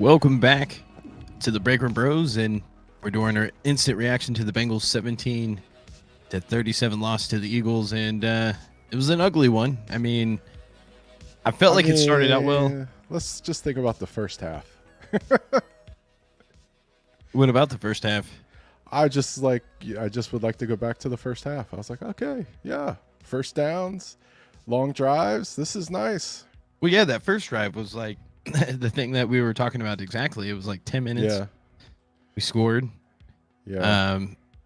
Welcome back to the Break Room Bros, and we're doing our instant reaction to the Bengals 17-37 loss to the Eagles, and it was an ugly one. I mean, I felt like it started out well. Let's just think about the first half. What about the first half? I just would like to go back to the first half. I was like, okay, yeah, first downs, long drives. This is nice. Well, yeah, that first drive was like the thing that we were talking about exactly. It was like 10 minutes. Yeah. We scored. Yeah.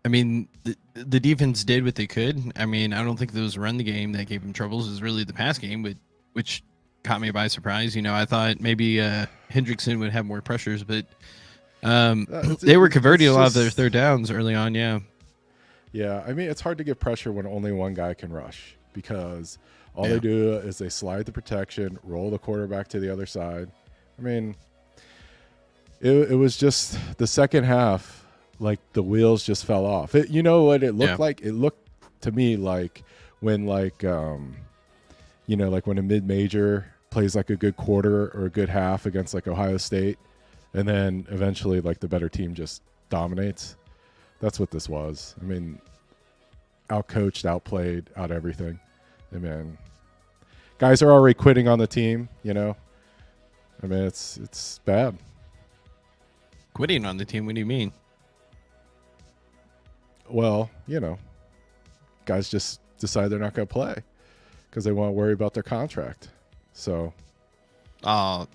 I mean, the defense did what they could. I mean, I don't think it was run the game that gave them troubles. It was really the pass game, which caught me by surprise. You know, I thought maybe Hendrickson would have more pressures, but they were converting a lot of their third downs early on. Yeah. Yeah. I mean, it's hard to get pressure when only one guy can rush because all they do is they slide the protection, roll the quarterback to the other side. I mean, it was just the second half, like the wheels just fell off. You know what it looked like? It looked to me like when like when a mid-major plays like a good quarter or a good half against like Ohio State, and then eventually like the better team just dominates. That's what this was. I mean, outcoached, outplayed, out everything. I mean, guys are already quitting on the team, you know. I mean, it's bad. Quitting on the team? What do you mean? Well, you know, guys just decide they're not going to play because they want to worry about their contract. So, I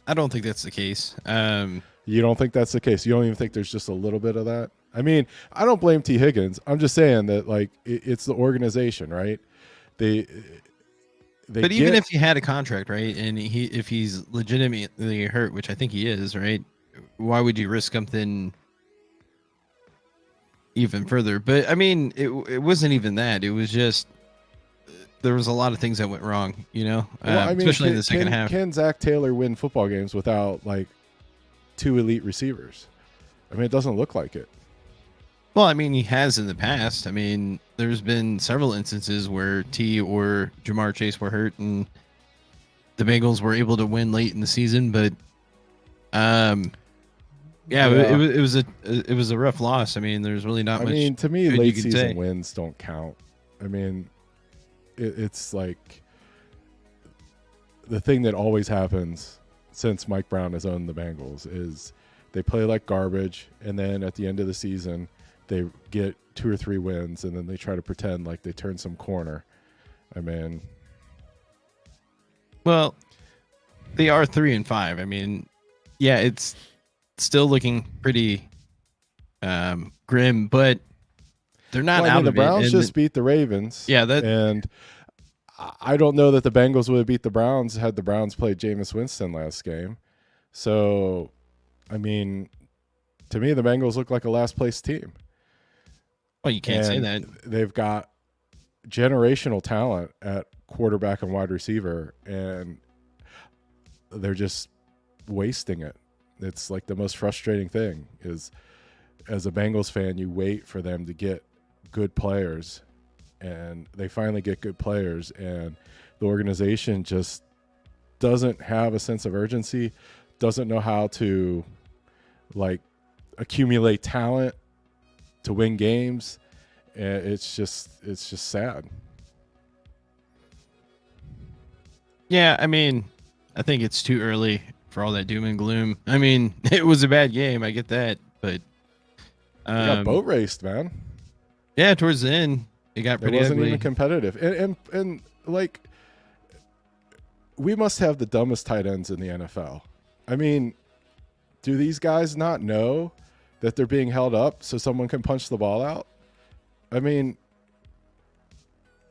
don't think that's the case. You don't think that's the case? You don't even think there's just a little bit of that? I mean, I don't blame T. Higgins. I'm just saying that like it's the organization, right? But even if he had a contract, right, and if he's legitimately hurt, which I think he is, right, why would you risk something even further? But I mean, it wasn't even that. It was just there was a lot of things that went wrong, you know, well, I mean, especially in the second half. Can Zach Taylor win football games without like two elite receivers? I mean, it doesn't look like it. Well, I mean, he has in the past. I mean, there's been several instances where T or Jamar Chase were hurt, and the Bengals were able to win late in the season. But, it was a rough loss. I mean, there's really not much. I mean, to me, late season wins don't count. I mean, it's like the thing that always happens since Mike Brown has owned the Bengals is they play like garbage, and then at the end of the season, they get 2 or 3 wins, and then they try to pretend like they turned some corner. I mean, well, they are 3-5. I mean, yeah, it's still looking pretty grim, but they're not out of it. The Browns just beat the Ravens. Yeah, and I don't know that the Bengals would have beat the Browns had the Browns played Jameis Winston last game. So, I mean, to me, the Bengals look like a last place team. Well, you can't say that. They've got generational talent at quarterback and wide receiver, and they're just wasting it. It's like the most frustrating thing is, as a Bengals fan, you wait for them to get good players, and they finally get good players, and the organization just doesn't have a sense of urgency, doesn't know how to like accumulate talent to win games, and it's just sad. Yeah, I mean, I think it's too early for all that doom and gloom. I mean, it was a bad game, I get that, but they got boat raced, man. Yeah, towards the end, it got pretty wasn't ugly. Even competitive, and like we must have the dumbest tight ends in the NFL. I mean, do these guys not know that they're being held up so someone can punch the ball out? I mean,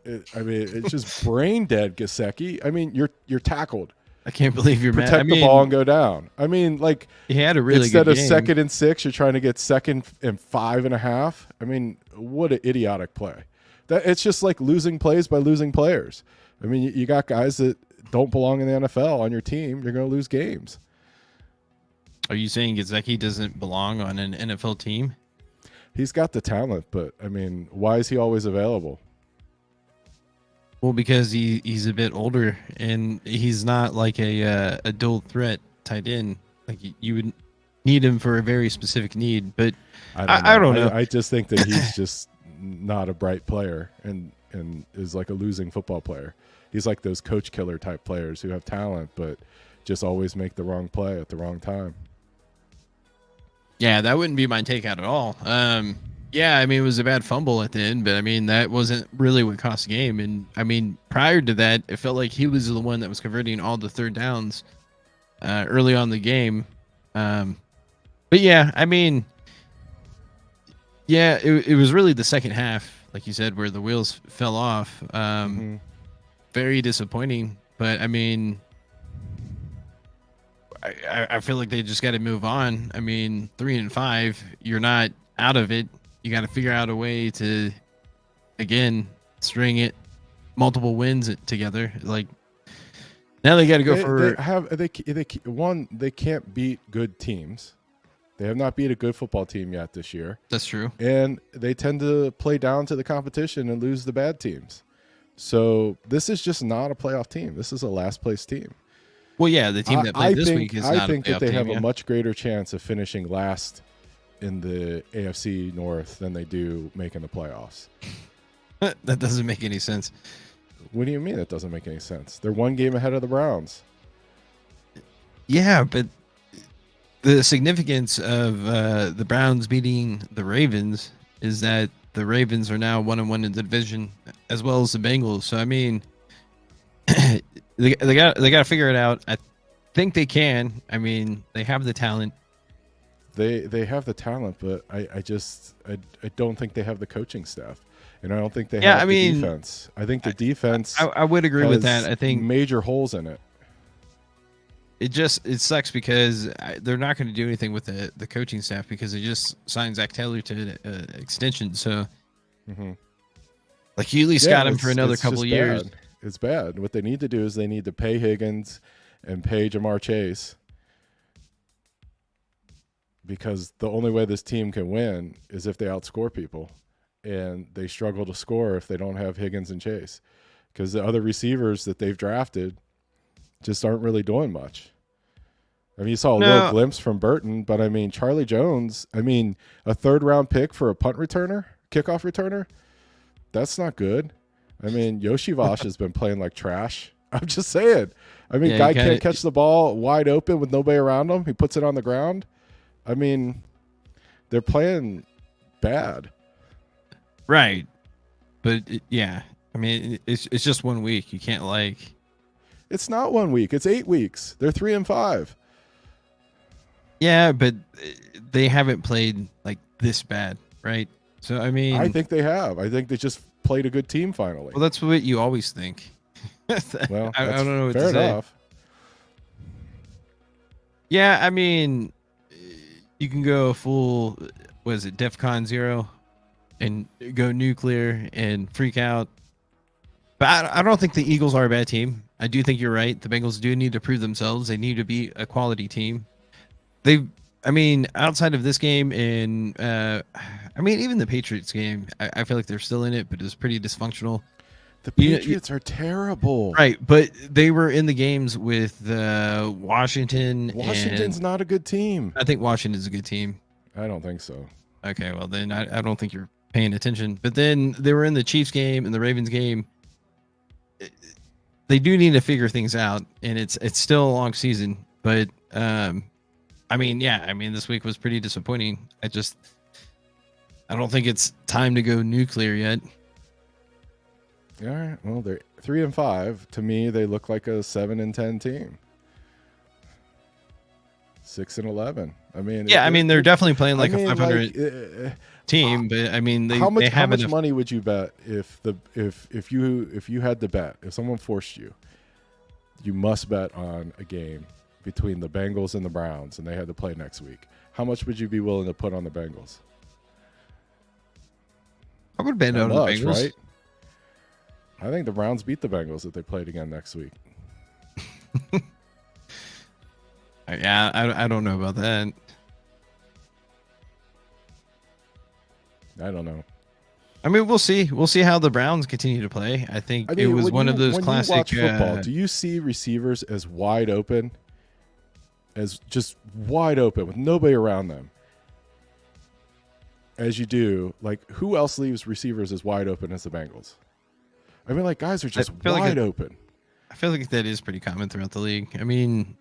it's just brain dead, Gesicki. I mean, you're tackled. I can't believe you're mad. Protect the ball and go down. I mean, like he had a really instead good of game. 2nd and 6, you're trying to get 2nd and 5.5. I mean, what an idiotic play. That it's just like losing plays by losing players. I mean, you got guys that don't belong in the NFL on your team. You're going to lose games. Are you saying Gesicki doesn't belong on an NFL team? He's got the talent, but I mean, why is he always available? Well, because he's a bit older and he's not like a dual threat tight end. Like you would need him for a very specific need, but I don't know. I just think that he's just not a bright player and is like a losing football player. He's like those coach killer type players who have talent but just always make the wrong play at the wrong time. Yeah, that wouldn't be my take out at all. Yeah, I mean, it was a bad fumble at the end, but I mean, that wasn't really what cost the game. And I mean, prior to that, it felt like he was the one that was converting all the third downs early on in the game. But yeah, I mean, yeah, it was really the second half, like you said, where the wheels fell off. Very disappointing. But I mean, I feel like they just got to move on. I mean, 3-5, you're not out of it. You got to figure out a way to, again, string it, multiple wins together. Like now they got to go they can't beat good teams. They have not beat a good football team yet this year. That's true. And they tend to play down to the competition and lose the bad teams. So this is just not a playoff team. This is a last place team. Well, yeah, the team that played this week is not a playoff team. I think that they have a much greater chance of finishing last in the AFC North than they do making the playoffs. That doesn't make any sense. What do you mean it doesn't make any sense? They're one game ahead of the Browns. Yeah, but the significance of the Browns beating the Ravens is that the Ravens are now 1-1 in the division, as well as the Bengals. So I mean, they got to figure it out. I think they can. I mean, they have the talent. They have the talent, but I don't think they have the coaching staff, and I don't think they have the defense. I think the defense. I would agree with that. I think major holes in it. It sucks because they're not going to do anything with the coaching staff because they just signed Zach Taylor to an extension. So, like, you at least got him for another couple of years. Bad. It's bad. What they need to do is they need to pay Higgins and pay Jamar Chase, because the only way this team can win is if they outscore people, and they struggle to score if they don't have Higgins and Chase, because the other receivers that they've drafted just aren't really doing much. I mean, you saw a little glimpse from Burton, but I mean, Charlie Jones, I mean, a 3rd-round pick for a kickoff returner, that's not good. I mean, Yoshi-Vash has been playing like trash. I'm just saying. I mean, guy can't catch the ball wide open with nobody around him. He puts it on the ground. I mean, they're playing bad. Right. But, yeah, I mean, it's just 1 week. You can't, like... It's not 1 week. It's 8 weeks. They're 3-5. Yeah, but they haven't played like this bad, right? So I mean, I think they have. I think they just played a good team finally. Well, that's what you always think. Well, I don't know what fair to say. Enough. Yeah, I mean, you can go full. What is it, DEFCON 0, and go nuclear and freak out. But I don't think the Eagles are a bad team. I do think you're right. The Bengals do need to prove themselves. They need to be a quality team. I mean, outside of this game and, I mean, even the Patriots game, I feel like they're still in it, but it's pretty dysfunctional. The Patriots are terrible. Right, but they were in the games with Washington. Washington's not a good team. I think Washington's a good team. I don't think so. Okay, well, then I don't think you're paying attention. But then they were in the Chiefs game and the Ravens game. They do need to figure things out, and it's still a long season. But, I mean, yeah, I mean, this week was pretty disappointing. I don't think it's time to go nuclear yet. All right. Well, they're 3-5. To me, they look like a 7-10 team. 6-11. I mean, yeah, I mean, they're definitely playing like a 500 team, but I mean, how much money would you bet if you had to bet, if someone forced you, you must bet on a game between the Bengals and the Browns, and they had to play next week? How much would you be willing to put on the Bengals? I would bet on the Bengals. Right? I think the Browns beat the Bengals if they played again next week. Yeah, I don't know about that. I don't know. I mean, we'll see. We'll see how the Browns continue to play. I think it was one of those classic. When you watch football, do you see receivers as wide open as just wide open with nobody around them as you do, like who else leaves receivers as wide open as the Bengals? I mean, like guys are just wide open. I feel like that is pretty common throughout the league. I mean,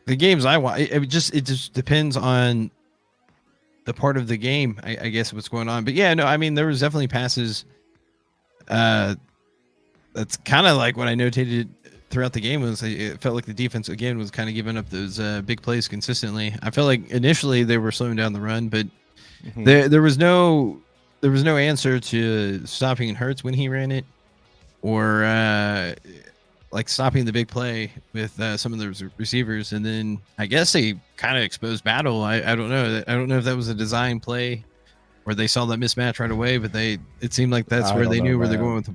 the games I watch, it just depends on the part of the game, I guess, what's going on. But yeah, no, I mean, there was definitely passes. That's kind of like what I notated throughout the game was it felt like the defense again was kind of giving up those big plays consistently. I felt like initially they were slowing down the run, but there was no answer to stopping Hurts when he ran it, or like stopping the big play with some of those receivers. And then I guess they kind of exposed battle. I don't know. I don't know if that was a design play or they saw that mismatch right away, but it seemed like that's where they knew where they're going with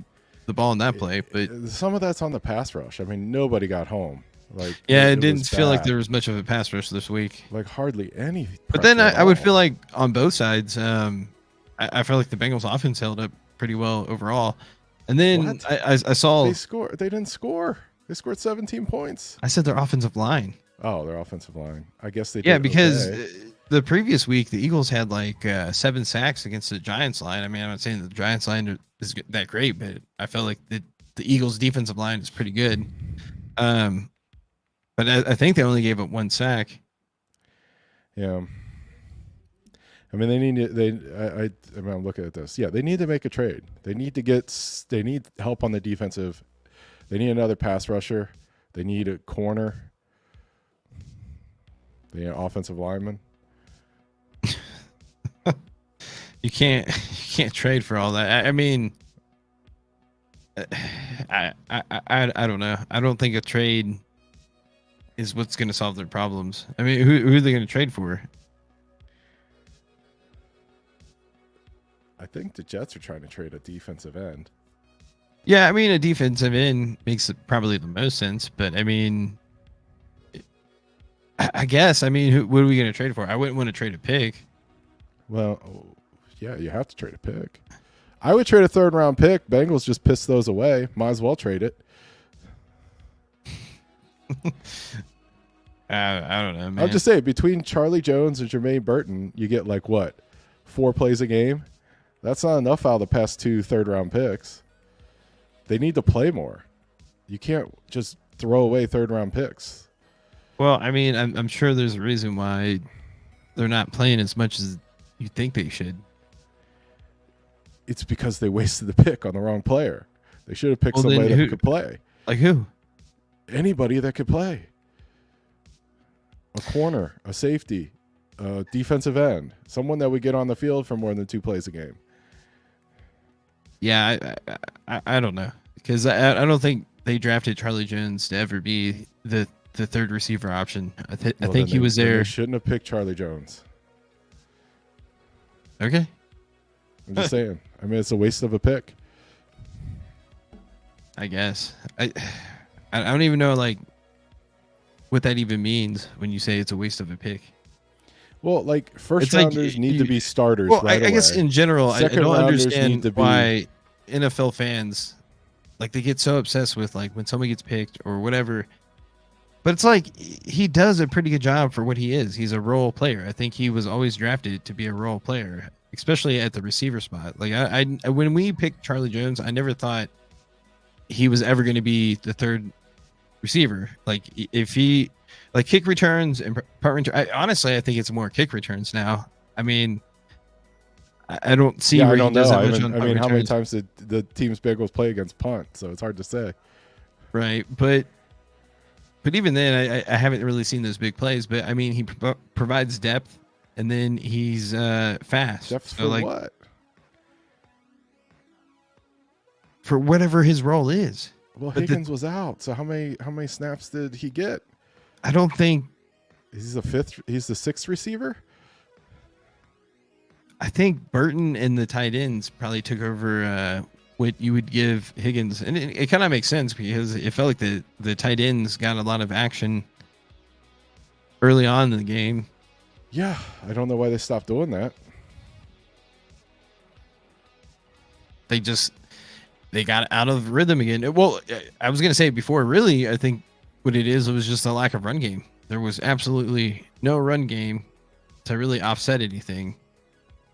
the ball in that play. But some of that's on the pass rush. I mean, nobody got home. Like, yeah, it didn't feel like there was much of a pass rush this week. Like hardly any. But then I would feel like on both sides, I felt like the Bengals offense held up pretty well overall. And then I saw they didn't score. They scored 17 points. I said their offensive line. Oh, their offensive line. I guess they did. Yeah, because the previous week the Eagles had like 7 sacks against the Giants line. I mean, I'm not saying the Giants line is that great, but I felt like the Eagles defensive line is pretty good. But I think they only gave up 1 sack. Yeah. I mean, they need to, I mean, I'm looking at this. Yeah, they need to make a trade. They need help on the defensive. They need another pass rusher. They need a corner. They need an offensive lineman. You can't trade for all that. I mean, I don't know. I don't think a trade is what's going to solve their problems. I mean, who are they going to trade for? I think the Jets are trying to trade a defensive end. Yeah, I mean, a defensive end makes probably the most sense. But I mean, I guess, I mean, what are we going to trade for? I wouldn't want to trade a pick. Well, yeah, you have to trade a pick. I would trade a 3rd round pick. Bengals just pissed those away. Might as well trade it. I don't know, man. I'll just say, between Charlie Jones and Jermaine Burton, you get like what, 4 plays a game? That's not enough out of the past 2 3rd-round picks. They need to play more. You can't just throw away 3rd-round picks. Well, I mean, I'm sure there's a reason why they're not playing as much as you think they should. It's because they wasted the pick on the wrong player. They should have picked somebody that could play. Like who? Anybody that could play. A corner, a safety, a defensive end, someone that would get on the field for more than 2 plays a game. Yeah, I don't know, because I don't think they drafted Charlie Jones to ever be the 3rd receiver option. I think he was there. They shouldn't have picked Charlie Jones. Okay. I'm just saying. I mean, it's a waste of a pick. I guess. I don't even know like what that even means when you say it's a waste of a pick. Well, like first rounders need to be starters. Well, right I guess in general, I don't understand need why NFL fans like they get so obsessed with like when somebody gets picked or whatever. But it's like he does a pretty good job for what he is. He's a role player. I think he was always drafted to be a role player, especially at the receiver spot. Like I when we picked Charlie Jones, I never thought he was ever going to be the 3rd receiver. Like if he like kick returns and punt return, honestly, I think it's more kick returns now. I mean, I don't see where he does that much on punt returns. How many times did the team's Bengals play against punt? So it's hard to say. Right, but even then, I haven't really seen those big plays. But I mean, he provides depth, and then he's fast. Depth for like, what? For whatever his role is. Well, but Higgins was out, so how many snaps did he get? I don't think he's the 5th. He's the 6th receiver. I think Burton and the tight ends probably took over what you would give Higgins, and it kind of makes sense because it felt like the tight ends got a lot of action early on in the game. Yeah, I don't know why they stopped doing that. They got out of rhythm again. Well, I was going to say before, really, I think what it was just a lack of run game. there was absolutely no run game to really offset anything.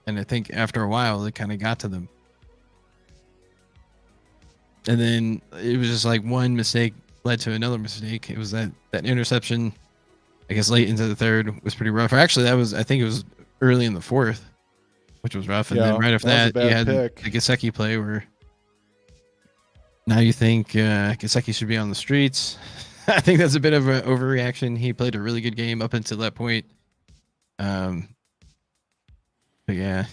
And I think after a while, it kind of got to them. And then it was just like one mistake led to another mistake. It was that interception, I guess, late into the third was pretty rough. Or actually, I think it was early in the fourth, which was rough. And then right after that, you had the Gesicki play where now you think Gesicki should be on the streets. I think that's a bit of an overreaction. He played a really good game up until that point. But yeah.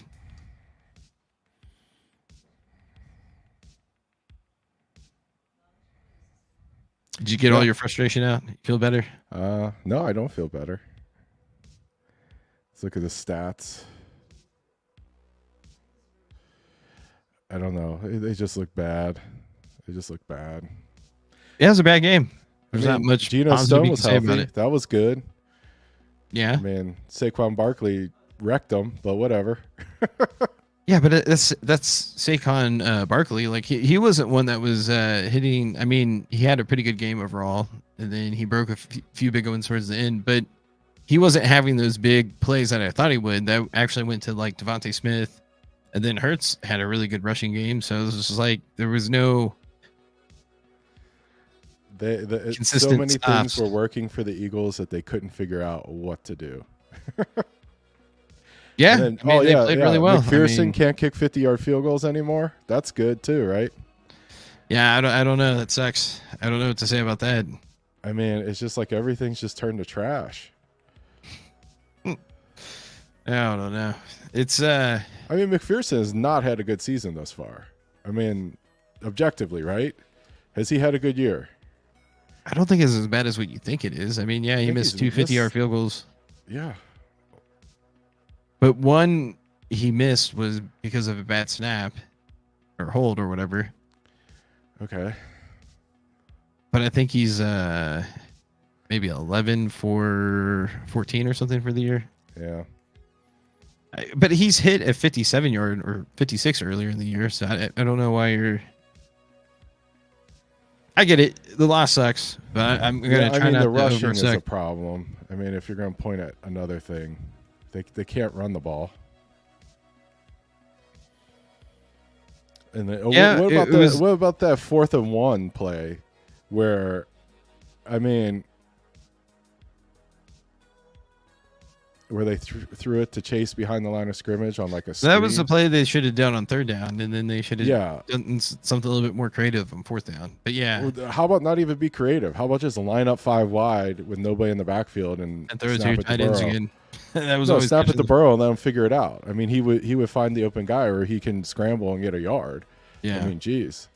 Did you get all your frustration out? You feel better? No, I don't feel better. Let's look at the stats. I don't know. They just look bad. They just look bad. Yeah, it was a bad game. There's not much. Geno Stone was healthy. That was good. Yeah. I mean, Saquon Barkley wrecked them, but whatever. Yeah, but that's Saquon Barkley. Like he wasn't one that was hitting. I mean, he had a pretty good game overall, and then he broke a few big ones towards the end. But he wasn't having those big plays that I thought he would. That actually went to like Devontae Smith, and then Hurts had a really good rushing game. So it was just like there was no. So many things were working for the Eagles that they couldn't figure out what to do. Yeah, then, I mean, they played really well. McPherson can't kick 50-yard field goals anymore. That's good too, right? Yeah, I don't know. That sucks. I don't know what to say about that. I mean, it's just like everything's just turned to trash. I don't know. It's I mean, McPherson has not had a good season thus far. I mean, objectively, right? Has he had a good year? I don't think it's as bad as what you think it is. I mean, yeah, he missed two 50-yard field goals. Yeah. But one he missed was because of a bad snap or hold or whatever. Okay. But I think he's maybe 11 for 14 or something for the year. Yeah. But he's hit a 57-yard or 56 earlier in the year, so I don't know why you're... I get it. The loss sucks, but I'm going to try not to oversec. The rushing is a problem. I mean, if you're going to point at another thing, they can't run the ball. And then, what about that 4th and 1 play where, I mean, where they threw it to Chase behind the line of scrimmage on like a screen? That was the play they should have done on 3rd down, and then they should have done something a little bit more creative on 4th down. But yeah. How about not even be creative? How about just line up 5 wide with nobody in the backfield and throw it to your tight ends again? That was always snap at the Burrow and let him figure it out. I mean, he would find the open guy or he can scramble and get a yard. Yeah. I mean, geez.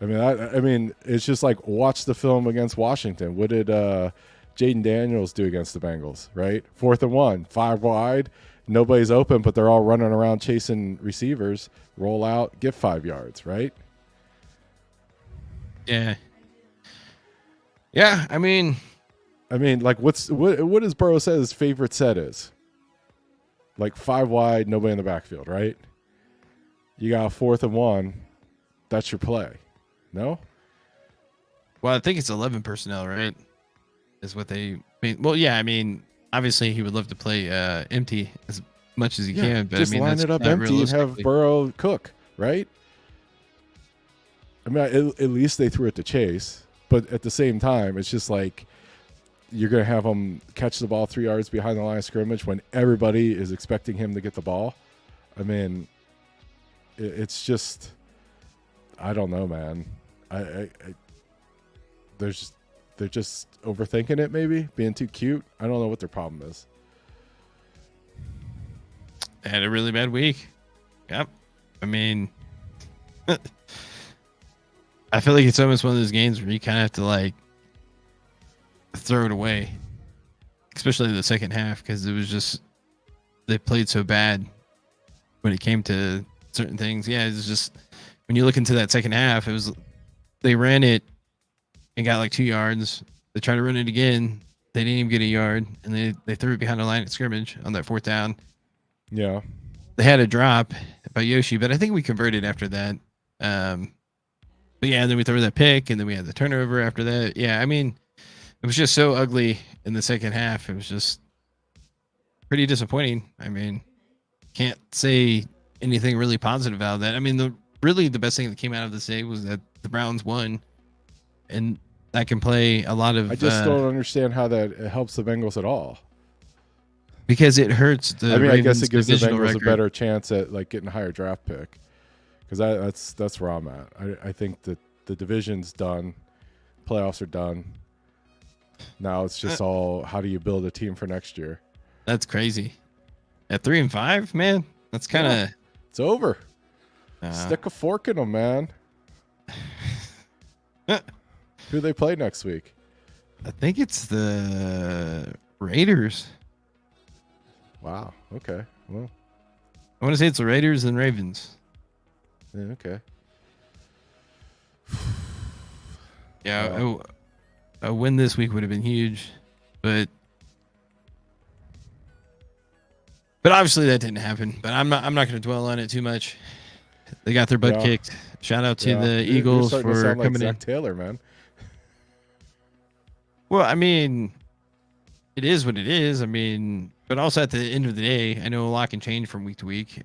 I mean, it's just like watch the film against Washington. What did Jaden Daniels do against the Bengals, right? 4th and 1, 5 wide, nobody's open, but they're all running around chasing receivers, roll out, get 5 yards, right? Yeah. Yeah, I mean, like what does Burrow say his favorite set is? Like 5 wide, nobody in the backfield, right? You got a 4th and 1, that's your play. No? Well, I think it's 11 personnel, right? Is what they mean. Well, yeah, I mean, obviously he would love to play empty as much as he can, but just I mean, line that's it up empty and have Burrow cook, right? I mean, at least they threw it to Chase, but at the same time, it's just like you're going to have him catch the ball 3 yards behind the line of scrimmage when everybody is expecting him to get the ball. I mean, it's just, I don't know, man. They're just overthinking it, maybe being too cute. I don't know what their problem is. They had a really bad week. Yep. I mean, I feel like it's almost one of those games where you kind of have to like throw it away, especially in the second half, because it was just they played so bad when it came to certain things. Yeah, it's just when you look into that second half, it was they ran it and got like 2 yards. They tried to run it again. They didn't even get a yard, and they threw it behind the line of scrimmage on that 4th down. Yeah. They had a drop by Yoshi, but I think we converted after that. But yeah, and then we threw that pick, and then we had the turnover after that. Yeah, I mean, It was just so ugly in the second half. It was just pretty disappointing. I mean, can't say anything really positive out of that. I mean, the best thing that came out of this day was that the Browns won, and that can play a lot of. I just don't understand how that helps the Bengals at all. Because it hurts the. I mean, Ravens I guess it gives the Bengals record. a better chance at like getting a higher draft pick. Because that's where I'm at. I think that the division's done, playoffs are done. Now it's just all how do you build a team for next year? That's crazy. At 3-5, man, that's kind of. It's over. Stick a fork in them, man. Who they play next week? I think it's the Raiders. Wow. Okay. Well, I want to say it's the Raiders and Ravens. yeah, okay. Yeah, a win this week would have been huge, but obviously that didn't happen. But I'm not going to dwell on it too much. They got their butt kicked. Shout out to the Eagles you're for to sound like coming Zach in. Taylor, man. Well, I mean, it is what it is. I mean, but also at the end of the day, I know a lot can change from week to week.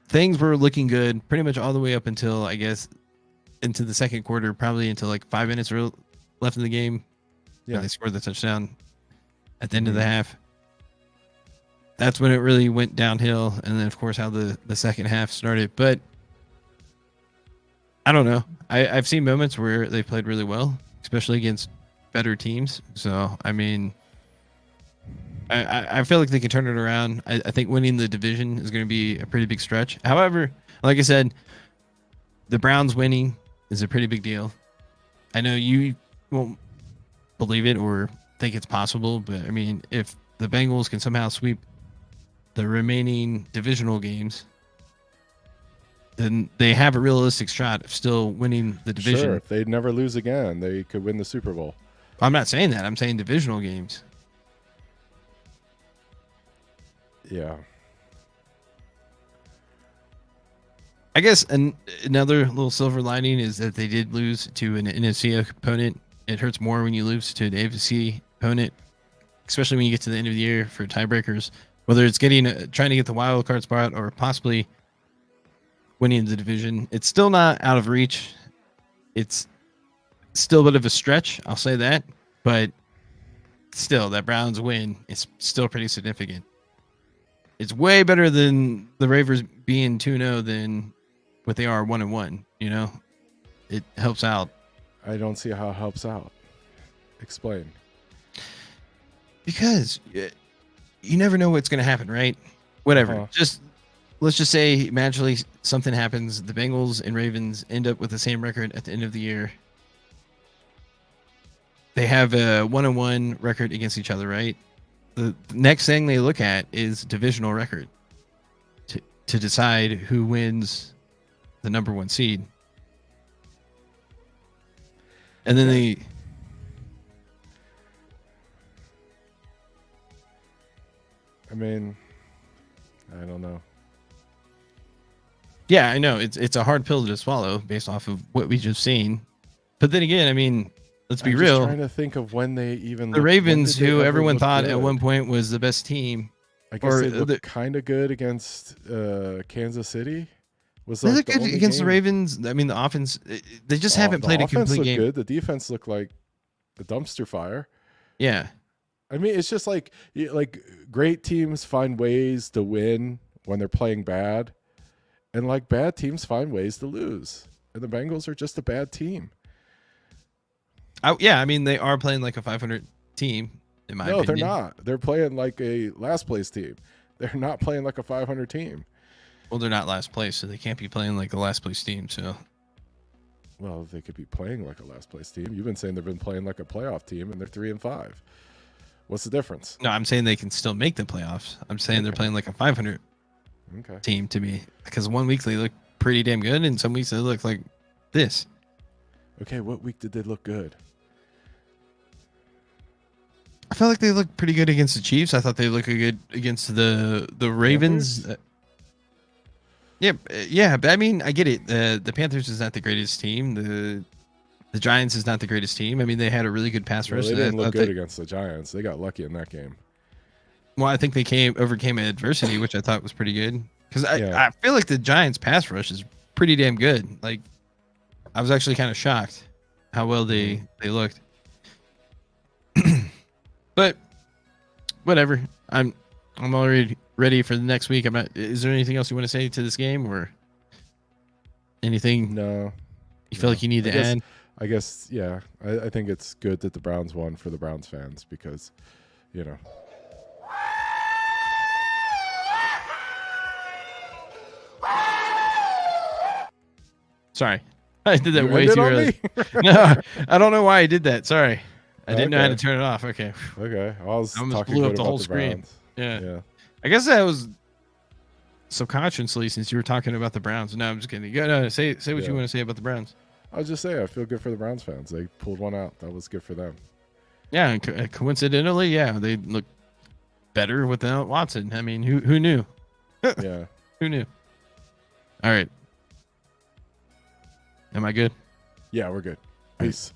Things were looking good pretty much all the way up until, I guess, into the second quarter, probably until like 5 minutes left in the game. Yeah. They scored the touchdown at the end of the half. That's when it really went downhill. And then, of course, how the second half started. But I don't know. I've seen moments where they played really well, especially against better teams. So, I mean, I feel like they can turn it around. I think winning the division is going to be a pretty big stretch. However, like I said, the Browns winning is a pretty big deal. I know you won't believe it or think it's possible, but I mean, if the Bengals can somehow sweep the remaining divisional games, then they have a realistic shot of still winning the division. Sure, if they never lose again, they could win the Super Bowl. I'm not saying that. I'm saying divisional games. Yeah. I guess another little silver lining is that they did lose to an NFC opponent. It hurts more when you lose to an AFC opponent, especially when you get to the end of the year for tiebreakers. Whether it's trying to get the wild card spot or possibly winning the division, it's still not out of reach. It's still a bit of a stretch, I'll say that, but still, that Browns win is still pretty significant. It's way better than the Ravens being 2-0 than what they are 1-1. You know, it helps out. I don't see how it helps out. Explain. Because you never know what's going to happen, right? Whatever. Let's just say magically something happens. The Bengals and Ravens end up with the same record at the end of the year. They have a 1-1 record against each other, right? The next thing they look at is divisional record to decide who wins the number 1 seed. And then I mean, I don't know. Yeah, I know it's a hard pill to swallow based off of what we just seen. But then again, I mean, let's be real. I'm trying to think of when they even the Ravens, who everyone thought at one point was the best team. I guess they looked kind of good against Kansas City. Was like good against the Ravens? I mean, the offense, they just haven't played a complete game. Good. The defense looked like a dumpster fire. Yeah. I mean, it's just like great teams find ways to win when they're playing bad, and like bad teams find ways to lose. And the Bengals are just a bad team. Yeah, I mean, they are playing like a 500 team, in my opinion. No, they're not. They're playing like a last place team. They're not playing like a 500 team. Well, they're not last place, so they can't be playing like a last place team. So, well, they could be playing like a last place team. You've been saying they've been playing like a playoff team, and they're 3-5. What's the difference? No, I'm saying they can still make the playoffs. I'm saying they're playing like a 500 team to me, because 1 week they look pretty damn good, and some weeks they look like this. Okay, what week did they look good? I felt like they looked pretty good against the Chiefs. I thought they looked good against the Ravens. Yeah, but I mean, I get it. The Panthers is not the greatest team. the Giants is not the greatest team. I mean, they had a really good pass Well, rush. they didn't look I good against the Giants. They got lucky in that game. Well, I think they overcame adversity, which I thought was pretty good. Because Yeah. I feel like the Giants pass rush is pretty damn good. Like, I was actually kind of shocked how well they looked. But whatever. I'm already ready for the next week. I'm not. Is there anything else you want to say to this game or anything No. you feel like you need to add? I guess, yeah. I think it's good that the Browns won for the Browns fans because, you know. Sorry. I did that You way ended too on early. me? No, I don't know why I did that. Sorry. I didn't know how to Okay. turn it off. Okay. Okay. I was almost talking blew good up the about whole the screen. Browns. Yeah. Yeah. I guess that was subconsciously since you were talking about the Browns. No, I'm just kidding. No, say what you want to say about the Browns. I was just saying, I feel good for the Browns fans. They pulled one out. That was good for them. Yeah, and coincidentally, yeah, they look better without Watson. I mean, who knew? Yeah. Who knew? All right. Am I good? Yeah, we're good. Peace.